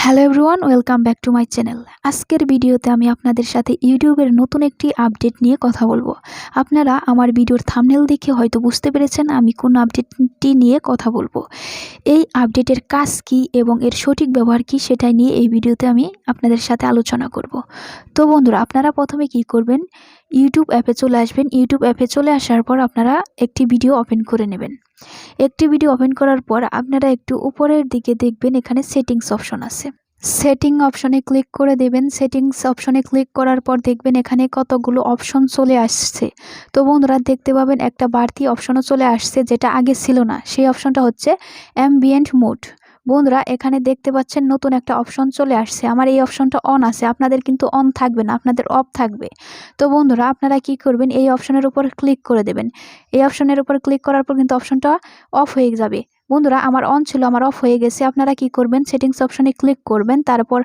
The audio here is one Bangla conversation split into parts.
Hello everyone, welcome back to my channel. আজকের ভিডিওতে আমি আপনাদের সাথে ইউটিউবের নতুন একটি আপডেট নিয়ে কথা বলবো। আপনারা আমার ভিডিওর থাম্বনেল দেখে হয়তো বুঝতে পেরেছেন আমি কোন আপডেটটি নিয়ে কথা বলবো। এই আপডেটের কাজ কি এবং এর সঠিক ব্যবহার কি সেটা নিয়ে এই ভিডিওতে আমি আপনাদের সাথে আলোচনা করব। তো বন্ধুরা, আপনারা প্রথমে কি করবেন, ইউটিউব অ্যাপে চলে আসবেন। ইউটিউব অ্যাপে চলে আসার পর আপনারা একটি ভিডিও ওপেন করে নেবেন। একটি ভিডিও ওপেন করার পর আপনারা একটু উপরের দিকে দেখবেন এখানে সেটিংস অপশন আছে। সেটিং অপশনে ক্লিক করে দেবেন। সেটিংস অপশনে ক্লিক করার পর দেখবেন এখানে কতগুলো অপশন চলে আসছে। তো বন্ধুরা, দেখতে পাবেন একটা বাড়তি অপশনও চলে আসছে যেটা আগে ছিল না। সেই অপশনটা হচ্ছে অ্যাম্বিয়েন্ট মোড। বন্ধুরা, এখানে দেখতে পাচ্ছেন নতুন একটা অপশন চলে আসছে। আমার এই অপশনটা অন আছে, আপনাদের কিন্তু অন থাকবে না, আপনাদের অফ থাকবে। তো বন্ধুরা, আপনারা কি করবেন, এই অপশনের উপর ক্লিক করে দেবেন। এই অপশনের উপর ক্লিক করার পর কিন্তু অপশনটা অফ হয়ে যাবে। বন্ধুরা, আমার অন ছিল, আমার অফ হয়ে গেছে। আপনারা কি করবেন, সেটিংস অপশনে ক্লিক করবেন। তারপর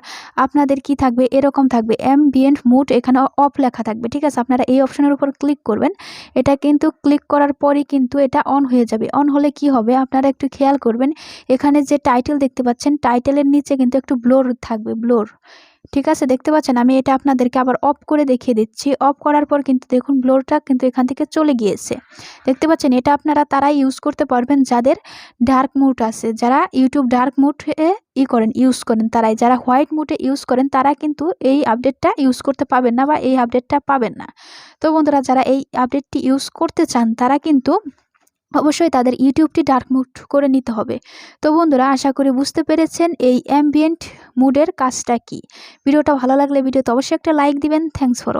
আপনাদের কি থাকবে, এরকম থাকবে অ্যাম্বিয়েন্ট মোড, এখানে অফ লেখা থাকবে। ঠিক আছে, আপনারা এই অপশনের উপর ক্লিক করবেন। এটা কিন্তু ক্লিক করার পরই কিন্তু এটা অন হয়ে যাবে। অন হলে কি হবে আপনারা একটু খেয়াল করবেন, এখানে যে টাইটেল দেখতে পাচ্ছেন, টাইটেলের নিচে কিন্তু একটু ব্লোর থাকবে, ব্লোর। ঠিক আছে, দেখতে পাচ্ছেন। আমি এটা আপনাদেরকে আবার অফ করে দেখিয়ে দিচ্ছি। অফ করার পর কিন্তু দেখুন ব্লোরটা কিন্তু এখান থেকে চলে গিয়েছে। দেখতে পাচ্ছেন, এটা আপনারা তারাই ইউজ করতে পারবেন যাদের ডার্ক মুড আছে। যারা ইউটিউব ডার্ক মুডে ইউজ করেন তারাই। যারা হোয়াইট মুডে ইউজ করেন তারা কিন্তু এই আপডেটটা ইউজ করতে পাবেন না বা এই আপডেটটা পাবেন না। তো বন্ধুরা, যারা এই আপডেটটি ইউজ করতে চান তারা কিন্তু অবশ্যই তাদের ইউটিউবটি ডার্ক মুড করে নিতে হবে। তো বন্ধুরা, আশা করি বুঝতে পেরেছেন এই অ্যাম্বিয়েন্ট মুডের কাজটা কি। ভিডিওটা ভালো লাগলে ভিডিওতে অবশ্যই একটা লাইক দিবেন। Thanks for